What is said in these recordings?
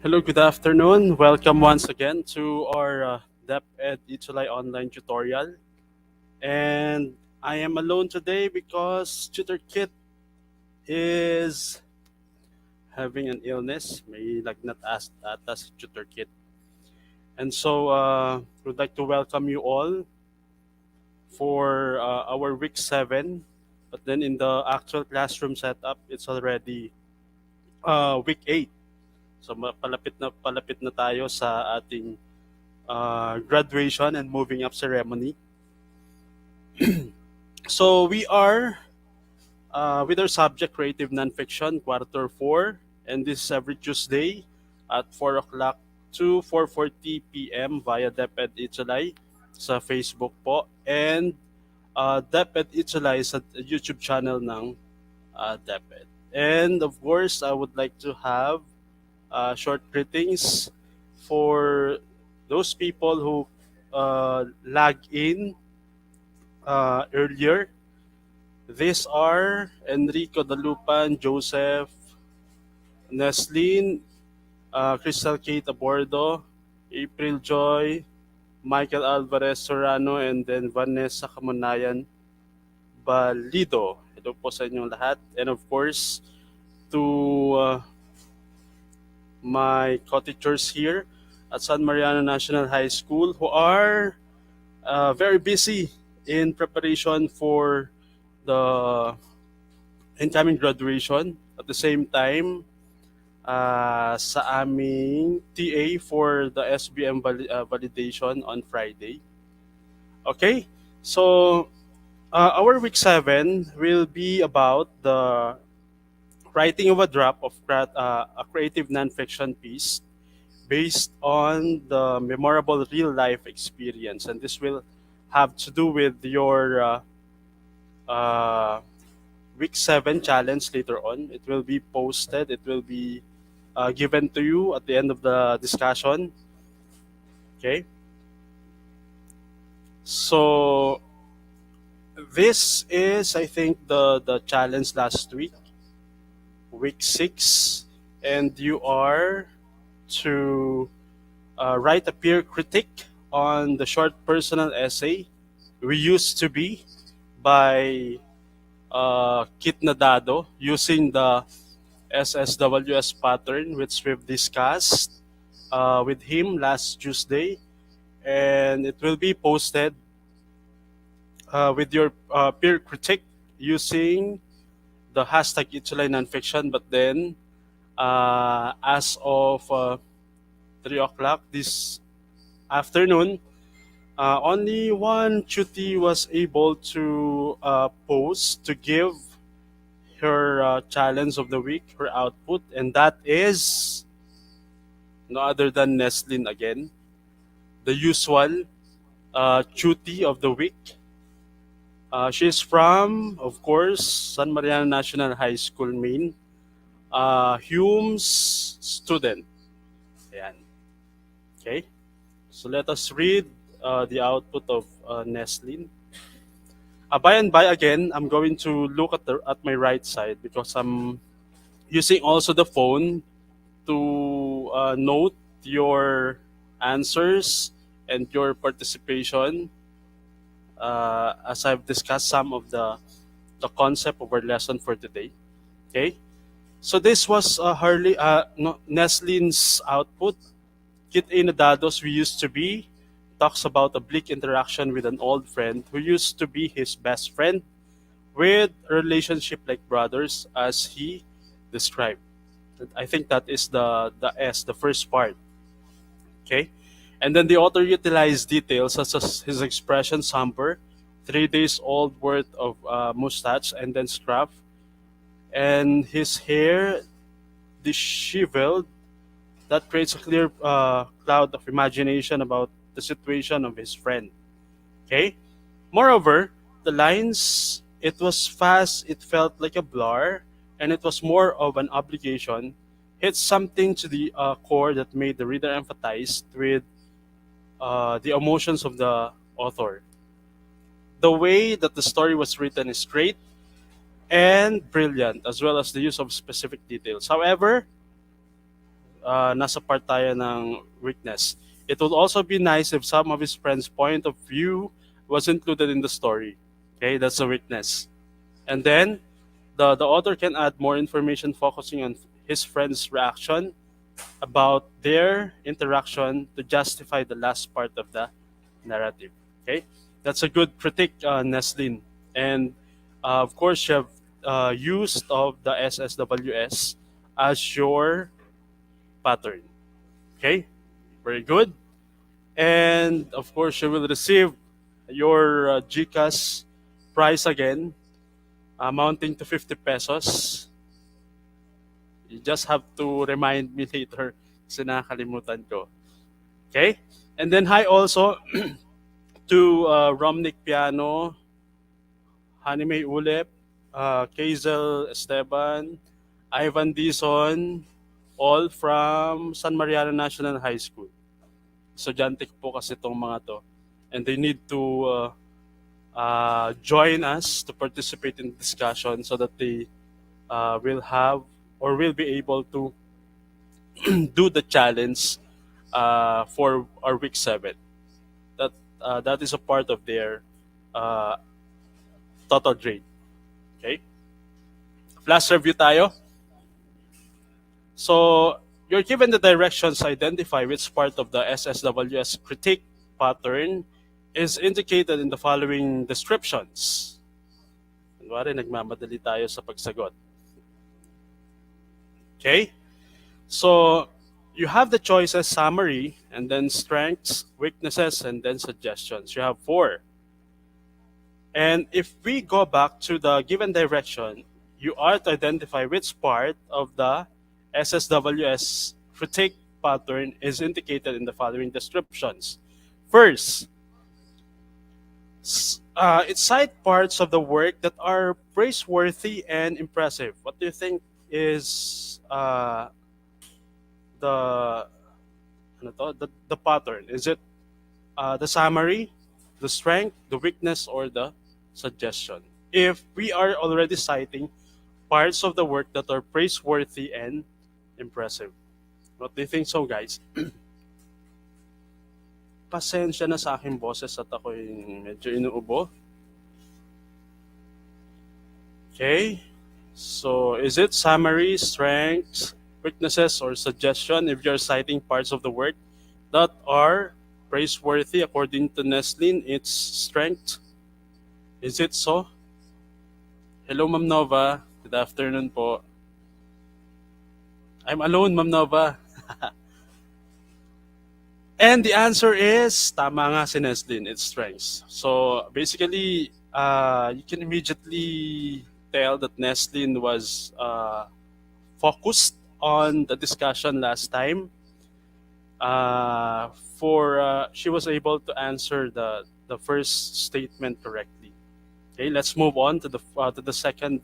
Hello, good afternoon. Welcome once again to our DepEd Ichulay online tutorial. And I am alone today because Tutor Kit is having an illness. May lagnat atas Tutor Kit. And so we'd like to welcome you all for our week 7. But then in the actual classroom setup, it's already week 8. So palapit na tayo sa ating graduation and moving up ceremony. So we are with our subject Creative Nonfiction Quarter 4, and this is every Tuesday at 4 o'clock to 4:40 p.m. via DepEd Itzalay sa Facebook po, and DepEd Itzalay sa YouTube channel ng DepEd. And of course, I would like to have short greetings for those people who lag in earlier. These are Enrico Dalupan, Joseph, Neslin, Crystal Kate Abordo, April Joy, Michael Alvarez Sorano, and then Vanessa Kamunayan Balido. Hello po sa inyong lahat. And of course, to my co-teachers here at San Mariano National High School who are very busy in preparation for the incoming graduation. At the same time, sa aming TA for the SBM validation on Friday. Okay, so our week 7 will be about the writing of a draft of a creative nonfiction piece based on the memorable real life experience, and this will have to do with your week 7 challenge later on. It will be posted, it will be given to you at the end of the discussion. Okay, so this is, I think, the challenge last week 6, and you are to write a peer critique on the short personal essay We Used to Be by Kit Nadado using the SSWS pattern, which we've discussed with him last Tuesday, and it will be posted with your peer critique using the hashtag Ichulay Nonfiction. But then, as of 3 o'clock this afternoon, only one Chuti was able to post to give her challenge of the week, her output, and that is no other than Neslin again, the usual Chuti of the week. She's from, of course, San Mariano National High School, Maine. Hume's student. Ayan. Okay. So let us read the output of Neslin. By and by, again, I'm going to look at my right side because I'm using also the phone to note your answers and your participation as I've discussed some of the concept of our lesson for today. Okay, so this was Neslin's output. Kit Inadados We Used to Be talks about a bleak interaction with an old friend who used to be his best friend with a relationship like brothers as he described. I think that is the first part. Okay, and then the author utilized details such as his expression somber, 3 days old worth of mustache and then scruff, and his hair disheveled. That creates a clear cloud of imagination about the situation of his friend. Okay. Moreover, the lines, it was fast, it felt like a blur, and it was more of an obligation, hit something to the core that made the reader empathize with the emotions of the author. The way that the story was written is great and brilliant, as well as the use of specific details. However, nasa part tayo ng weakness. It would also be nice if some of his friends' point of view was included in the story. Okay, that's a weakness. And then the author can add more information focusing on his friend's reaction about their interaction to justify the last part of the narrative. Okay, that's a good critique, Neslin. And of course, you have used of the SSWS as your pattern. Okay, very good. And of course, you will receive your GCash prize again, amounting to 50 pesos. You just have to remind me later kasi nakakalimutan ko. Okay? And then hi also to Romnick Piano, Hanime Ulep, Kazel Esteban, Ivan Dizon, all from San Mariano National High School. Estudyante ko po kasi itong mga to. And they need to join us to participate in the discussion so that they will have or will be able to do the challenge for our week 7. That is a part of their uh, total grade. Okay? Flash review tayo. So, you're given the directions to identify which part of the SSWS critique pattern is indicated in the following descriptions. Kunwari, nagmamadali tayo sa pagsagot. Okay? So, you have the choices summary, and then strengths, weaknesses, and then suggestions. You have 4. And if we go back to the given direction, you are to identify which part of the SSWS critique pattern is indicated in the following descriptions. First, it cite parts of the work that are praiseworthy and impressive. What do you think is the the pattern? Is it the summary, the strength, the weakness, or the suggestion? If we are already citing parts of the work that are praiseworthy and impressive. What do you think so, guys? Pasensya na sa aking boses at ako'y medyo inuubo. Okay? So, is it summary, strengths, weaknesses, or suggestion if you're citing parts of the work that are praiseworthy according to Neslin, its strength? Is it so? Hello, Ma'am Nova. Good afternoon po. I'm alone, Ma'am Nova. And the answer is, tama nga si Neslin, its strengths. So basically, you can immediately tell that Neslin was focused on the discussion last time. She was able to answer the first statement correctly. Okay, let's move on to the second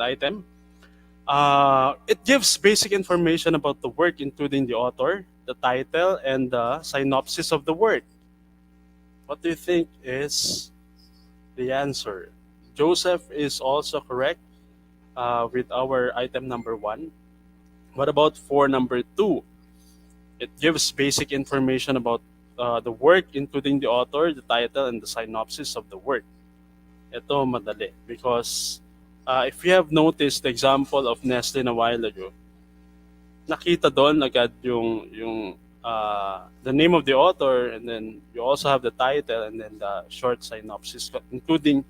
item. It gives basic information about the work, including the author, the title, and the synopsis of the work. What do you think is the answer? Joseph is also correct with our item number 1. What about for number 2? It gives basic information about the work, including the author, the title, and the synopsis of the work. Ito madali because if you have noticed the example of Nestle a while ago, nakita doon agad yung the name of the author, and then you also have the title and then the short synopsis, including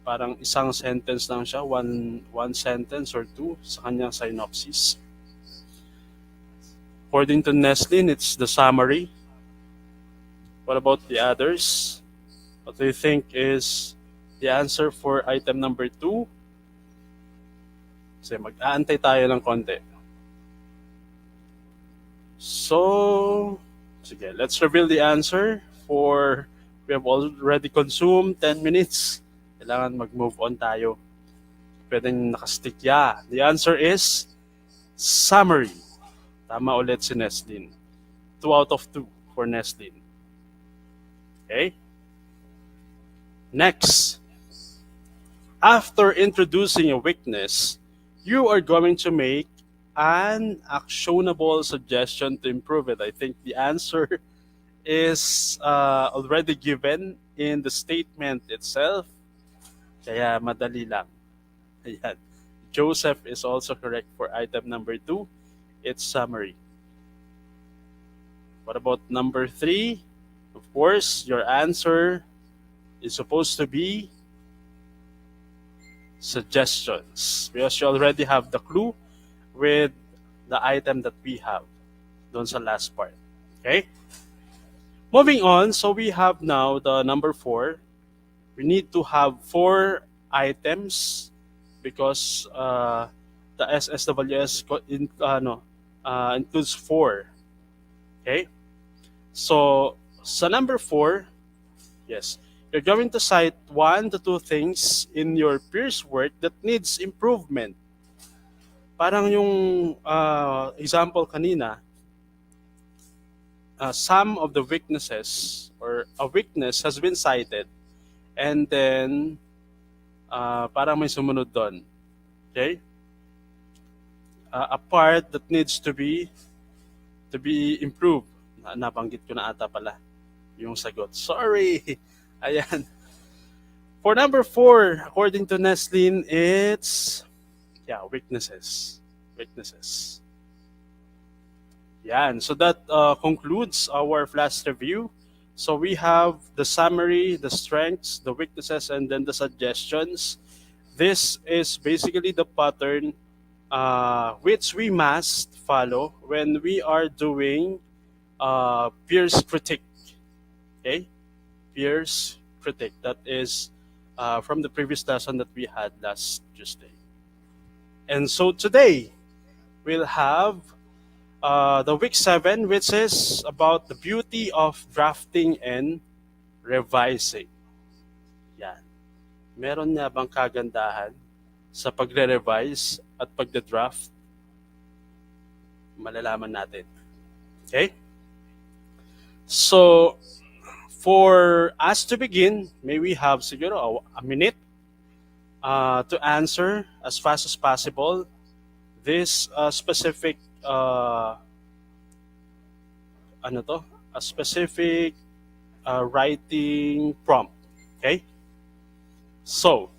parang isang sentence lang siya, one sentence or two sa kanyang synopsis. According to Nestlin, it's the summary. What about the others? What do you think is the answer for item number 2? Kasi mag-aantay tayo ng konti. So, sige, let's reveal the answer for we have already consumed 10 minutes. Kailangan mag-move on tayo. Pwedeng nakastick. Yeah, the answer is summary. Tama ulit si Neslin. 2 out of 2 for Neslin. Okay? Next. After introducing a weakness, you are going to make an actionable suggestion to improve it. I think the answer is already given in the statement itself. Kaya madali lang. Ayan. Joseph is also correct for item number 2. It's summary. What about number 3? Of course, your answer is supposed to be suggestions because you already have the clue with the item that we have doon sa last part. Okay? Moving on, so we have now the number 4. We need to have 4 items because the SSWS includes 4. Okay? So, sa number 4, yes, you're going to cite 1 to 2 things in your peer's work that needs improvement. Parang yung example kanina, some of the weaknesses or a weakness has been cited and then parang may sumunod doon. Okay? A part that needs to be improved. Nabanggit ko na ata pala yung sagot. Sorry. Ayan. For number 4, according to Neslin, it's weaknesses. Weaknesses. Yan. So that concludes our flash review. So we have the summary, the strengths, the weaknesses, and then the suggestions. This is basically the pattern which we must follow when we are doing peers critique. Okay? Peers critique. That is from the previous lesson that we had last Tuesday. And so today, we'll have the week 7, which is about the beauty of drafting and revising. Yan. Meron nga bang kagandahan sa pagre-revise at pagde-draft? Malalaman natin. Okay? So, for us to begin, may we have siguro a minute to answer as fast as possible this specific writing prompt. Okay? So,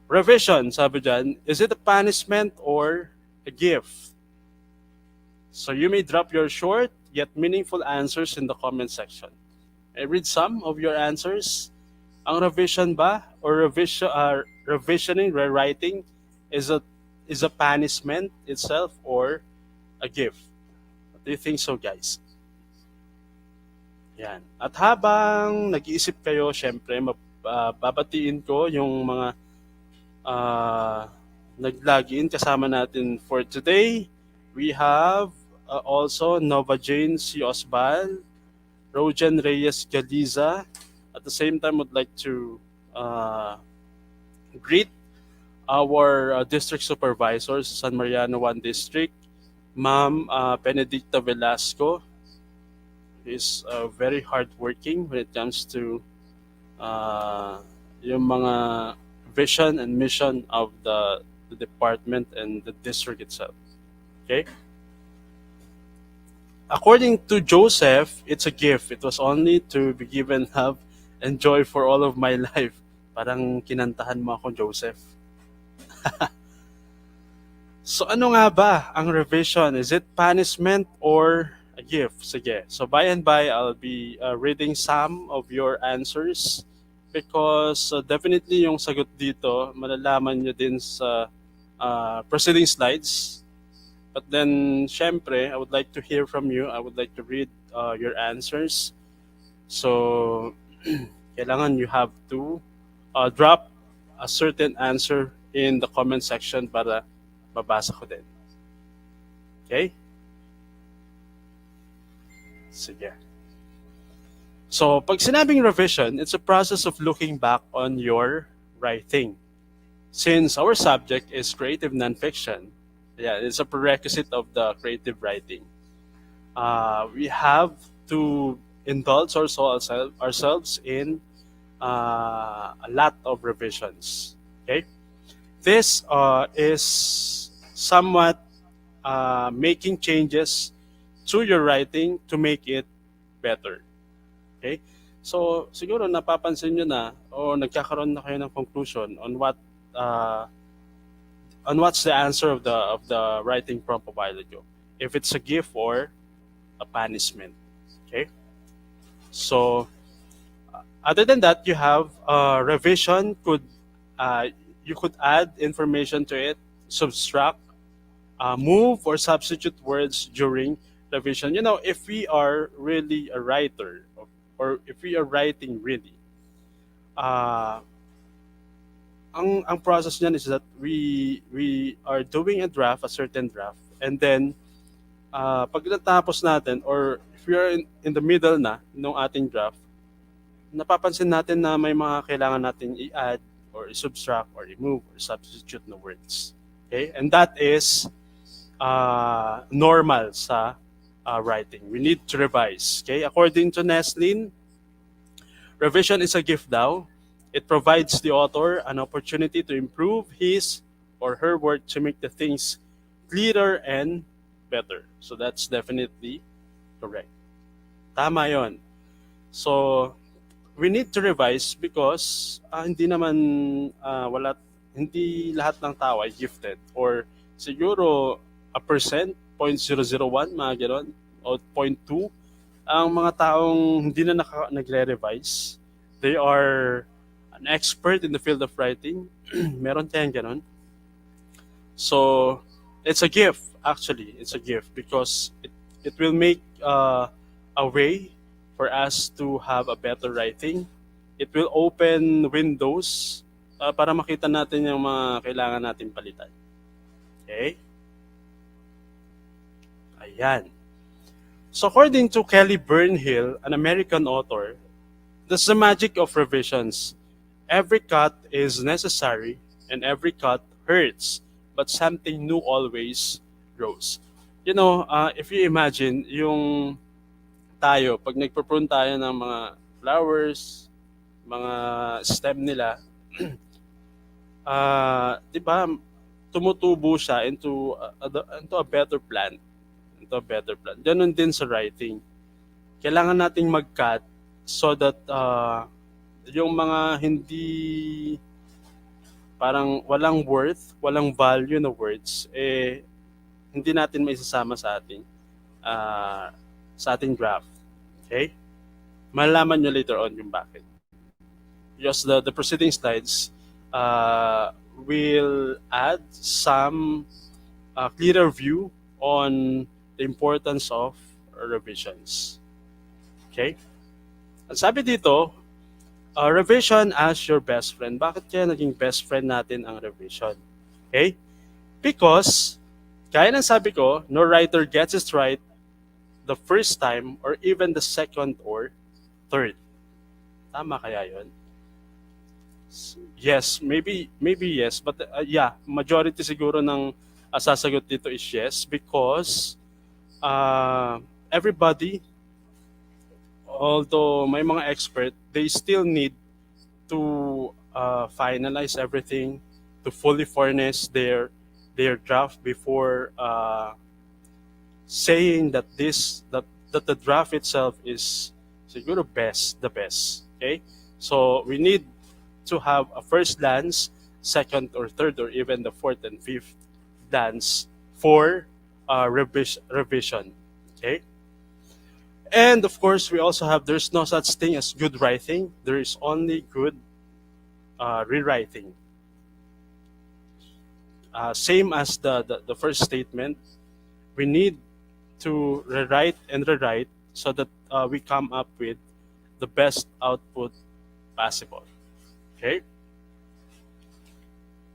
revision, sabi dyan, is it a punishment or a gift? So you may drop your short yet meaningful answers in the comment section. I read some of your answers. Ang revision ba or revisioning, rewriting is a punishment itself or a gift? What do you think so, guys? Yan. At habang nag-iisip kayo, syempre, babatiin ko yung mga nag-login kasama natin for today. We have also Nova Jane C. Osbal, Rojan Reyes Galiza. At the same time, would like to greet our district supervisors, San Mariano 1 District, Ma'am Benedicta Velasco. Is very hardworking when it comes to yung mga vision and mission of the department and the district itself. Okay? According to Joseph, it's a gift. It was only to be given love and joy for all of my life. Parang kinantahan mo ako, Joseph. So ano nga ba ang revision? Is it punishment or a gift? Sige. So by and by, I'll be reading some of your answers because definitely yung sagot dito, malalaman nyo din sa preceding slides. But then, syempre, I would like to hear from you. I would like to read your answers. So, kailangan you have to drop a certain answer in the comment section para babasa ko din. Okay? Sige. So, pag sinabing revision, it's a process of looking back on your writing. Since our subject is creative nonfiction, it's a prerequisite of the creative writing. We have to indulge ourselves in a lot of revisions. Okay, this is somewhat making changes to your writing to make it better. Okay? So, siguro napapansin nyo na o nagkakaroon na kayo ng conclusion uh, on what's the answer of the writing prompt provided you. If it's a gift or a punishment. Okay? So, other than that, you have revision could uh, you could add information to it, subtract, move or substitute words during revision. You know, if we are really a writer, or if we are writing really, uh, ang process niyan is that we are doing a certain draft, and then pag natapos natin, or if we are in the middle na ng ating draft, napapansin natin na may mga kailangan natin i-add or i-subtract or remove or substitute na words. Okay? And that is normal sa writing. We need to revise. Okay? According to Neslin, revision is a gift daw. It provides the author an opportunity to improve his or her work to make the things clearer and better. So that's definitely correct. Tama yon. So, we need to revise because hindi naman hindi lahat ng tao ay gifted, or siguro a percent, 0.001, mga gano'n, o 0.2 ang mga taong hindi na nagre-revise. They are an expert in the field of writing. Meron tayong gano'n. So, it's a gift, actually. It's a gift because it will make a way for us to have a better writing. It will open windows para makita natin yung mga kailangan natin palitan. Okay? Ayan. So according to Kelly Burnhill, an American author, that's the magic of revisions. Every cut is necessary and every cut hurts, but something new always grows. You know, if you imagine, yung tayo, pag nagpo-prune tayo ng mga flowers, mga stem nila, di ba, tumutubo siya into a better plant. Into a better plant. Ganon din sa writing. Kailangan nating mag-cut so that yung mga hindi parang walang worth, walang value na words, hindi natin maisasama sa ating graph. Okay? Malalaman nyo later on yung bakit. Because the preceding slides will add some clearer view on the importance of revisions. Okay? At sabi dito, revision as your best friend. Bakit kaya naging best friend natin ang revision? Okay? Because, kaya ng sabi ko, no writer gets it right the first time or even the second or third. Tama kaya yun? Yes, maybe yes, but yeah, majority siguro ng sasagot dito is yes because everybody, although may mga expert, they still need to finalize everything, to fully furnish their draft before saying that the draft itself is siguro the best. Okay, so we need to have a first glance, second or third, or even the fourth and fifth glance for revision. Okay, and of course we also have, there's no such thing as good writing. There is only good rewriting. Same as the first statement, we need to rewrite and rewrite so that we come up with the best output possible. Okay?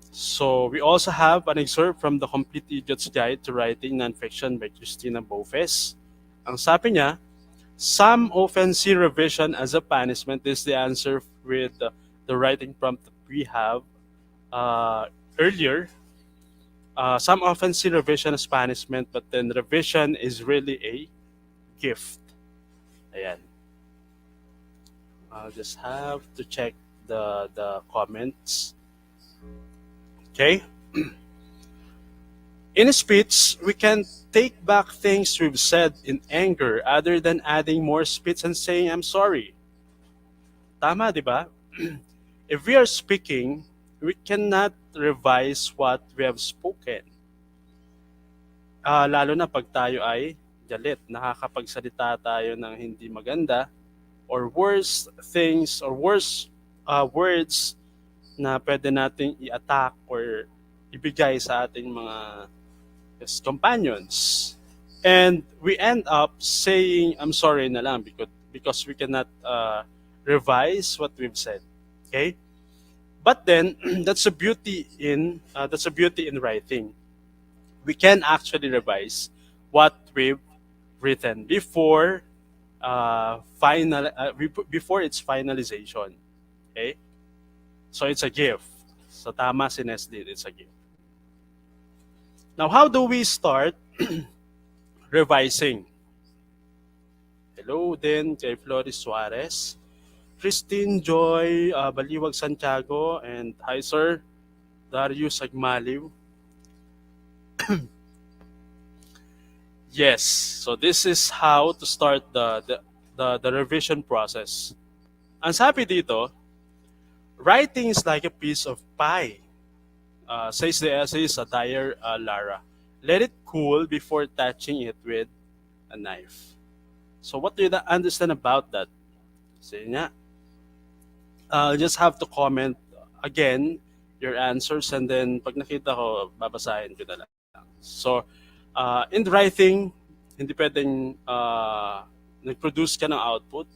So we also have an excerpt from the Complete Idiot's Guide to Writing Nonfiction by Christina Bofes. Ang sabi niya, some often see revision as a punishment. This is the answer with the writing prompt that we have earlier. Some often see revision as punishment, but then revision is really a gift. Ayan. I'll just have to check the comments. Okay? In a speech, we can take back things we've said in anger other than adding more spits and saying, I'm sorry. Tama, di ba? If we are speaking, we cannot revise what we have spoken. Lalo na pag tayo ay galit, nakakapagsalita tayo ng hindi maganda or worse things or worse words na pwede nating i-attack or ibigay sa ating mga companions. And we end up saying, I'm sorry na lang because we cannot revise what we've said. Okay? But then that's a beauty in writing. We can actually revise what we've written before its finalization. Okay? So it's a gift. So tama si Nestle, it's a gift. Now, how do we start revising? Hello din kay Floris Suarez, Christine Joy Baliwag Santiago, and hi sir, Darius Agmaliw. Yes, so this is how to start the revision process. Ang sabi dito, writing is like a piece of pie, says the essayist Adair Lara. Let it cool before touching it with a knife. So what do you understand about that? Say nga, just have to comment again your answers, and then pag nakita ko, babasahin ko na lang. So, in writing, hindi pwedeng nag-produce ka ng output,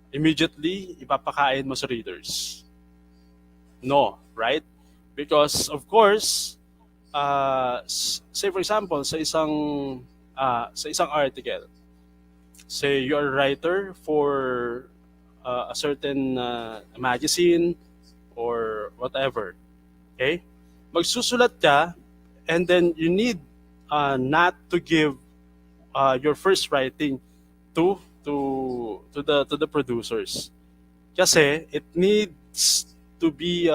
immediately, ipapakain mo sa readers. No, right? Because, of course, say for example, sa isang article, say you're a writer for a certain magazine or whatever, okay? Magsusulat ka, and then you need not to give your first writing to the producers, kasi it needs to be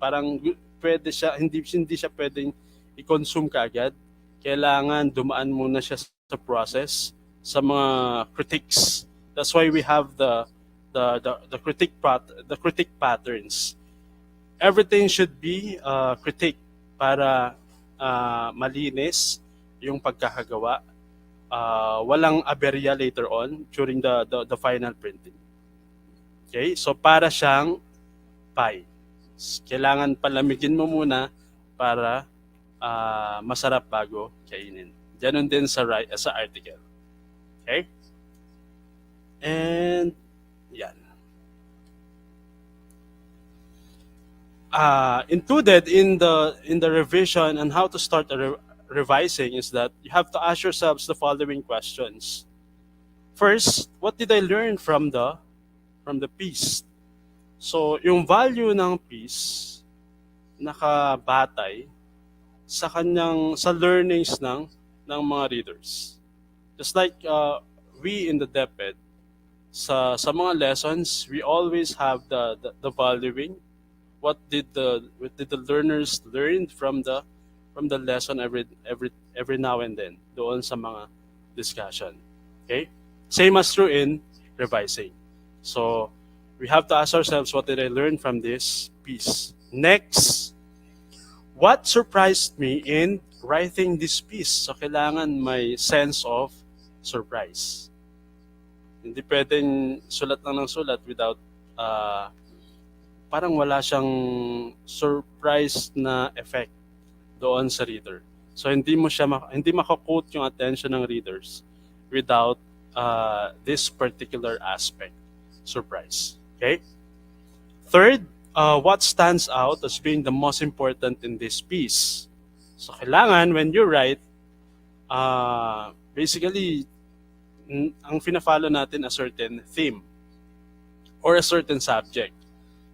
parang pwede siya, hindi siya pwedeng i-consume kaagad. Kailangan dumaan muna siya sa process, sa mga critiques. That's why we have the critique patterns. Everything should be critique para malinis yung pagkakagawa. Walang aberya later on during the final printing. Okay? So para siyang pie. Kailangan palamigin mo muna para masarap bago kainin. Ganon din sa article. Okay? And yan. Included in the revision and how to start revising is that you have to ask yourselves the following questions. First, what did I learn from the piece? So, yung value ng piece nakabatay sa learnings ng mga readers. Just like we in the DepEd, sa mga lessons, we always have the valuing. What did the learners learn from the lesson every now and then doon sa mga discussion. Okay? Same as true in revising. So, we have to ask ourselves, what did I learn from this piece? Next, what surprised me in writing this piece? So, kailangan may sense of surprise. Hindi pwedeng sulat lang ng sulat without parang wala siyang surprise na effect doon sa reader. So hindi mako-quote yung attention ng readers without this particular aspect, surprise. Okay? Third, what stands out as being the most important in this piece? So kailangan when you write, basically ang fina-follow natin a certain theme or a certain subject.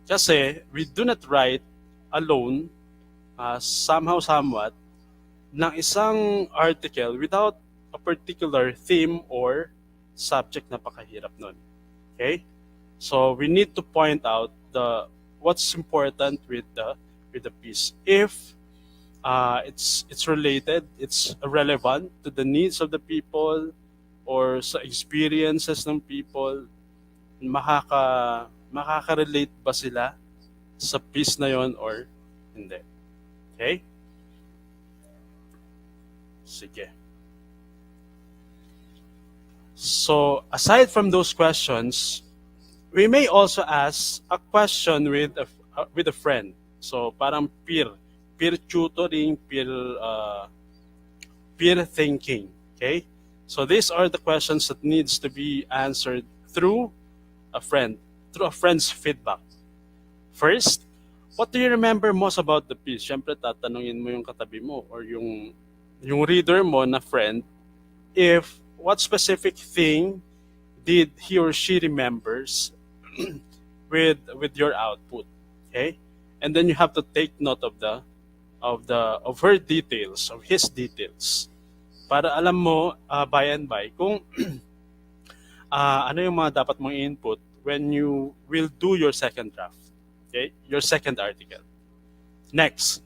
Kasi we do not write alone, somewhat, ng isang article without a particular theme or subject. Napakahirap nun. Okay? So we need to point out what's important with the piece. If It's related, it's relevant to the needs of the people or sa experiences ng people. Makaka-relate ba sila sa piece na yon or hindi? Okay? Sige. So, aside from those questions, we may also ask a question with a friend. So, parang peer tutoring, peer thinking. Okay? So, these are the questions that needs to be answered through a friend, through a friend's feedback. First, what do you remember most about the piece? Siyempre, tatanungin mo yung katabi mo or yung reader mo na friend if what specific thing did he or she remembers with your output. Okay? And then you have to take note of her details, of his details. Para alam mo by and by kung ano yung mga dapat mong input when you will do your second draft. Okay? Your second article. Next,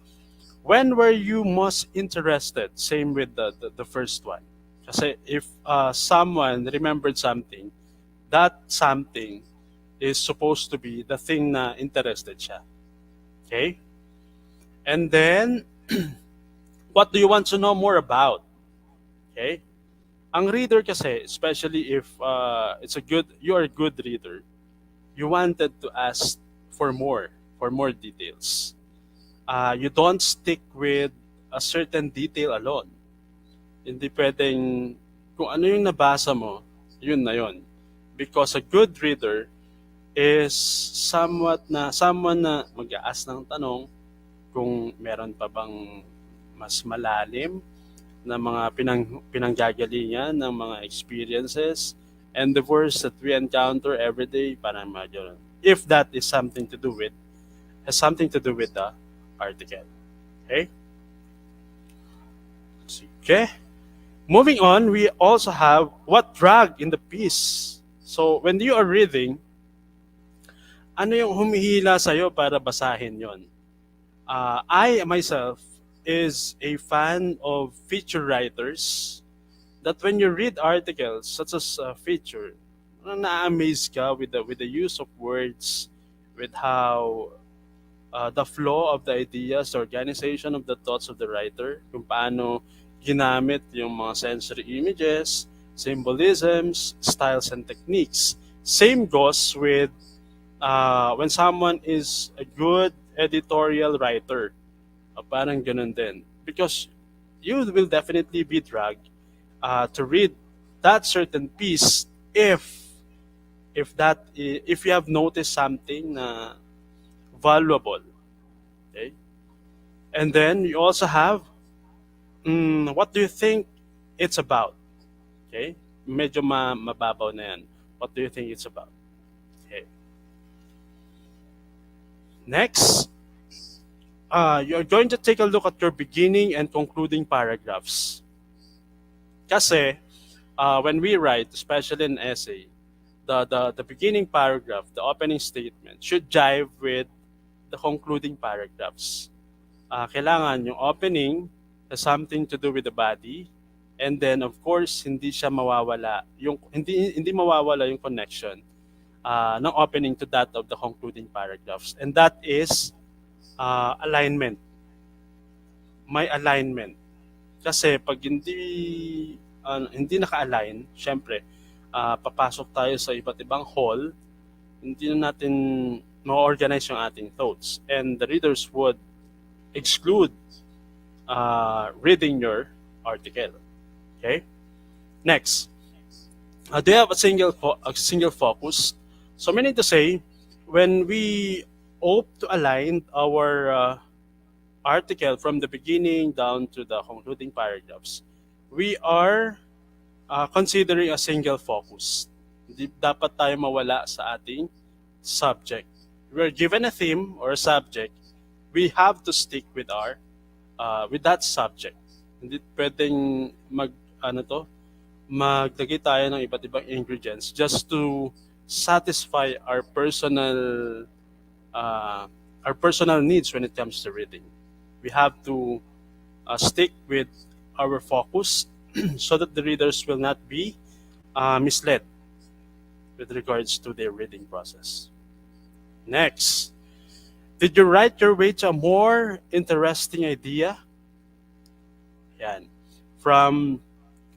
when were you most interested? Same with the first one. Kasi if someone remembered something, that something is supposed to be the thing na interested siya. Okay? And then, what do you want to know more about? Okay? Ang reader kasi, especially if you are a good reader, you wanted to ask for more details. You don't stick with a certain detail alone. Hindi pwedeng kung ano yung nabasa mo, yun na yun. Because a good reader is someone na mag-aas ng tanong kung meron pa bang mas malalim na mga pinanggagalingan ng mga experiences and the words that we encounter every day para medyo if that is something to do with has something to do with the article. Okay? Okay. Moving on, we also have what drag in the piece. So when you are reading, ano yung humihila sa'yo para basahin yon? I myself is a fan of feature writers that when you read articles such as feature, na-amaze ka with the use of words, with how the flow of the ideas, the organization of the thoughts of the writer, kung paano ginamit yung mga sensory images, symbolisms, styles, and techniques. Same goes with when someone is a good editorial writer. Parang ganun din. Because you will definitely be dragged to read that certain piece if you have noticed something na valuable. Okay? And then you also have what do you think it's about? Okay? Medyo mababaw na yan. What do you think it's about? Okay. Next, you're going to take a look at your beginning and concluding paragraphs. Kasi, when we write, especially in essay, the beginning paragraph, the opening statement, should jive with the concluding paragraphs. Kailangan yung opening has something to do with the body, and then of course hindi mawawala yung connection ng opening to that of the concluding paragraphs, and that is alignment. May alignment kasi pag hindi naka-align, syempre papasok tayo sa iba't ibang hall, hindi na natin ma-organize yung ating thoughts, and the readers would exclude reading your article. Okay. Next, do you have a single focus? So meaning to say, when we hope to align our article from the beginning down to the concluding paragraphs, we are considering a single focus. Hindi dapat tayo mawala sa ating subject. We're given a theme or a subject, we have to stick with with that subject. Hindi pwedeng maglagay tayo ng iba't ibang ingredients just to satisfy our personal needs when it comes to reading. We have to stick with our focus so that the readers will not be misled with regards to their reading process. Next, did you write your way to a more interesting idea? Yan. From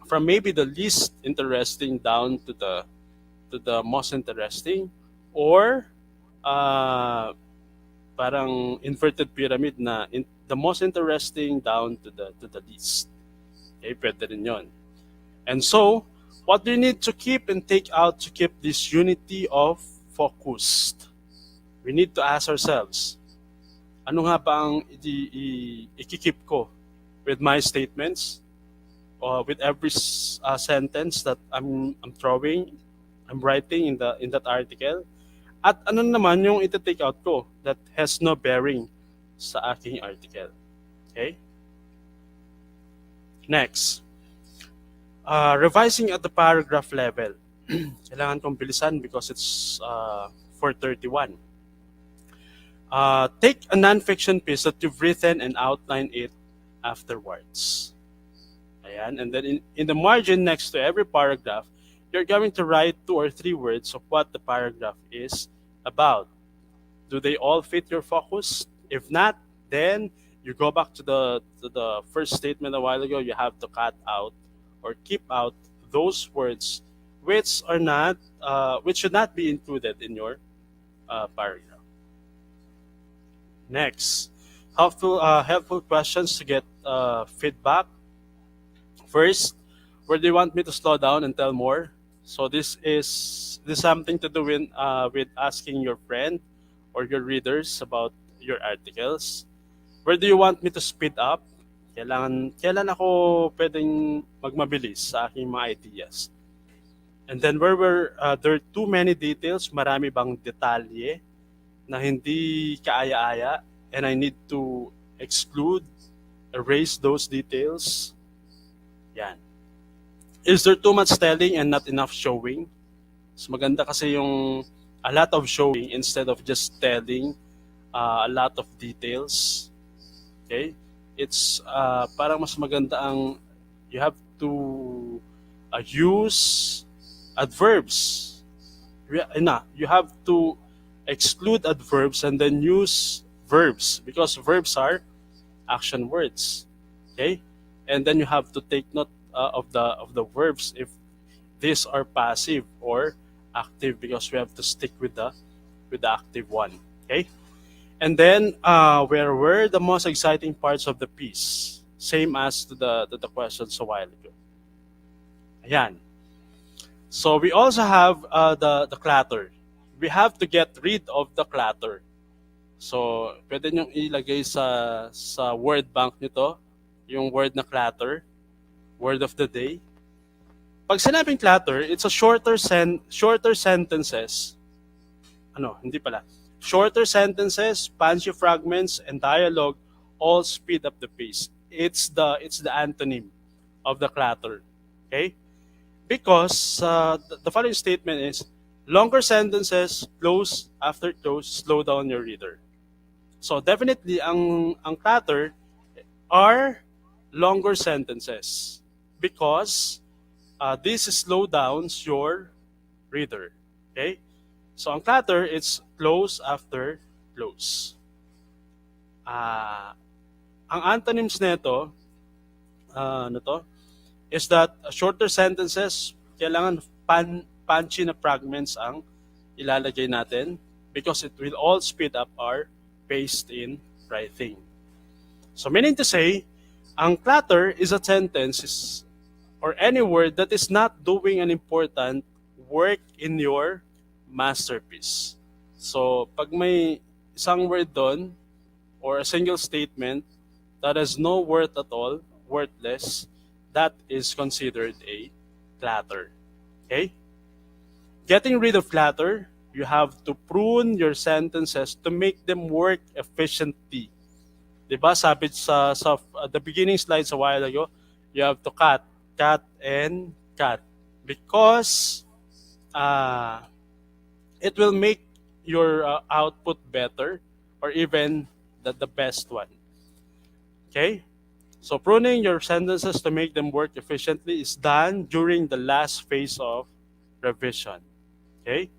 from maybe the least interesting down to the most interesting, or uh, parang inverted pyramid na the most interesting down to the least. Okay, pwede rin yun. And so, what do you need to keep and take out to keep this unity of focused? We need to ask ourselves, ano nga ba ang ikikip ko with my statements, with every sentence that I'm throwing, I'm writing in that article? At ano naman yung iti-take out ko that has no bearing sa aking article? Okay? Next, revising at the paragraph level. Kailangan kong bilisan because it's 4:31. Take a nonfiction piece that you've written and outline it afterwards. Ayan. And then in the margin next to every paragraph, you're going to write 2 or 3 words of what the paragraph is about. Do they all fit your focus? If not, then you go back to the first statement a while ago. You have to cut out or keep out those words which should not be included in your paragraph. Next, helpful questions to get feedback. First, where do you want me to slow down and tell more? So this something to do with asking your friend or your readers about your articles. Where do you want me to speed up? Kailan ako pwedeng magmabilis sa aking mga ideas? And then there are too many details, marami bang detalye na hindi kaaya-aya, and I need to exclude, erase those details. Yan. Is there too much telling and not enough showing? Mas maganda kasi yung a lot of showing instead of just telling a lot of details. Okay? It's parang mas maganda ang you have to use adverbs. You have to exclude adverbs and then use verbs because verbs are action words. Okay? And then you have to take note of the verbs if these are passive or active because we have to stick with the active one. Okay? And then where were the most exciting parts of the piece? Same as to the questions a while ago. Ayan. So we also have the clutter. We have to get rid of the clutter. So pwede nyo ilagay sa word bank nito yung word na clutter, word of the day. Pag sinabing clutter, it's a shorter sentences. Hindi pala. Shorter sentences, punchy fragments, and dialogue all speed up the pace. It's the antonym of the clutter. Okay? Because the following statement is longer sentences, close after close, slow down your reader. So definitely ang clutter are longer sentences because this slow downs your reader. Okay? So ang clutter, it's close after close. Ang antonyms nito, is that shorter sentences, kailangan punchy na fragments ang ilalagay natin because it will all speed up our pace in writing. So meaning to say, ang clutter is a sentence or any word that is not doing an important work in your masterpiece. So pag may isang word doon or a single statement that has no worth at all, worthless, that is considered a clutter. Okay? Getting rid of clutter, you have to prune your sentences to make them work efficiently. Diba? Sabi sa the beginning slides a while ago, you have to cut, and cut. Because it will make your output better or even the best one. Okay? So pruning your sentences to make them work efficiently is done during the last phase of revision. Okay?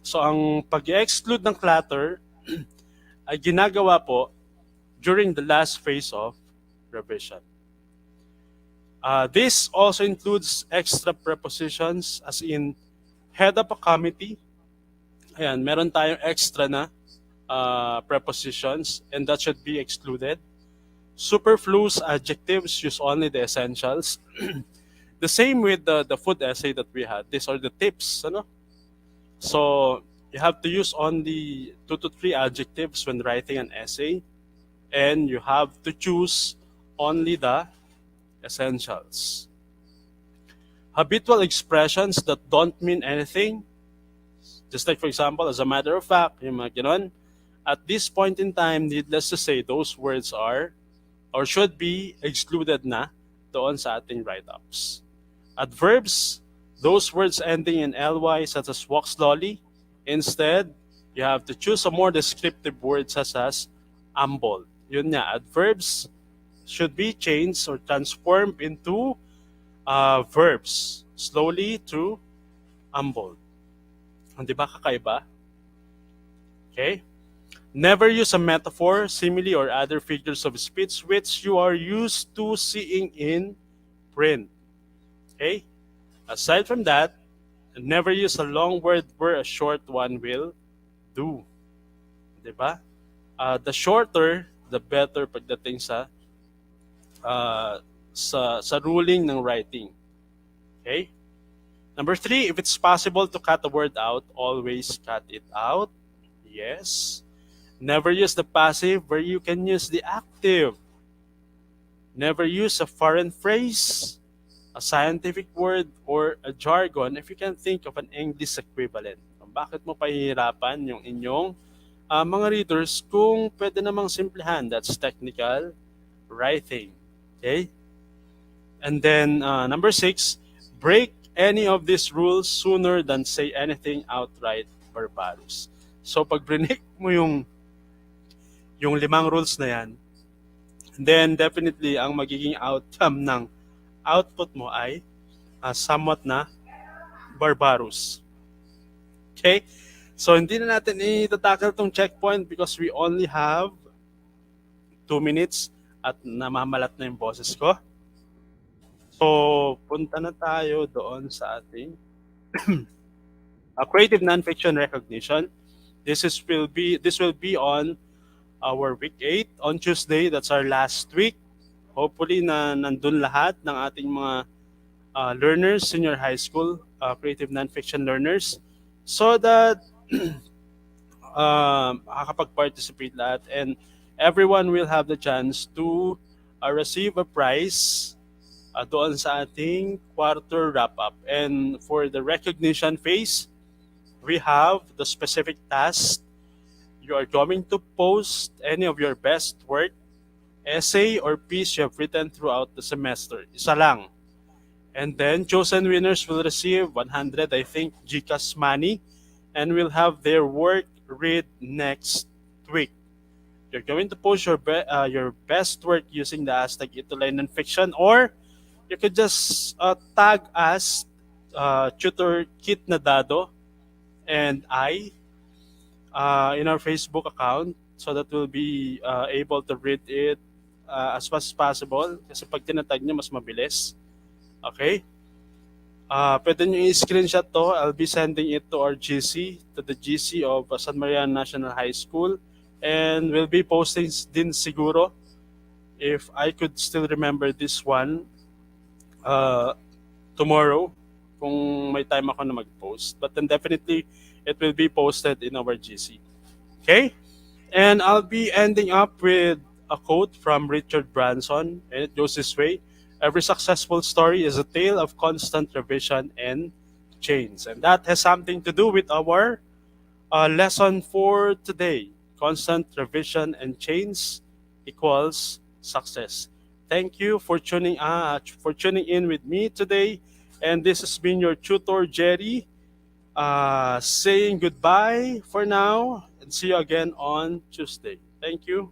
So ang pag-exclude ng clutter ay ginagawa po during the last phase of revision. This also includes extra prepositions as in head of a committee. Ayan, meron tayong extra na prepositions and that should be excluded. Superfluous adjectives, use only the essentials. The same with the food essay that we had. These are the tips. Ano? So you have to use only 2 to 3 adjectives when writing an essay, and you have to choose only the essentials. Habitual expressions that don't mean anything, just like for example, as a matter of fact, yung mga ganon, at this point in time, needless to say, those words are or should be excluded na doon sa ating write-ups. Adverbs, those words ending in ly such as walk slowly. Instead, you have to choose a more descriptive word such as amble. Yun nga, adverbs should be changed or transformed into verbs. Slowly to amble. Di ba kakaiba? Okay? Never use a metaphor, simile, or other figures of speech which you are used to seeing in print. Okay? Aside from that, never use a long word where a short one will do. Diba? The shorter, the better pagdating sa ruling ng writing. Okay? Number 3, if it's possible to cut a word out, always cut it out. Yes. Never use the passive where you can use the active. Never use a foreign phrase, a scientific word, or a jargon if you can think of an English equivalent. Bakit mo pahihirapan yung inyong mga readers kung pwede namang simplihan? That's technical writing. Okay? And then number 6, break any of these rules sooner than say anything outright barbarous. So pag break mo yung 5 rules na yan, then definitely ang magiging outcome ng output mo ay somewhat na barbarous. Okay? So hindi na natin itatakal tong checkpoint because we only have 2 minutes at namamalat na yung boses ko. So punta na tayo doon sa ating creative nonfiction recognition. This will be on our week 8 on Tuesday. That's our last week. Hopefully na nandun lahat ng ating mga learners, senior high school, creative nonfiction learners, so that makakapag-participate lahat and everyone will have the chance to receive a prize doon sa ating quarter wrap-up. And for the recognition phase, we have the specific task. You are going to post any of your best work, essay, or piece you have written throughout the semester. Isa lang. And then, chosen winners will receive 100, I think, GCash money, and will have their work read next week. You're going to post your best work using the hashtag Ituloy Nonfiction, or you could just tag us, Tutor Kit Nadado, and I, in our Facebook account, so that we'll be able to read it as fast as possible. Kasi pag tinatag nyo, mas mabilis. Okay? Pwede nyo i-screenshot to. I'll be sending it to our GC, to the GC of San Mariano National High School. And we'll be posting din siguro, if I could still remember this one, tomorrow, kung may time ako na mag-post. But then definitely, it will be posted in our GC. Okay? And I'll be ending up with a quote from Richard Branson, and it goes this way: every successful story is a tale of constant revision and change. And that has something to do with our lesson for today. Constant revision and change equals success. Thank you for tuning in with me today. And this has been your tutor, Jerry, saying goodbye for now and see you again on Tuesday. Thank you.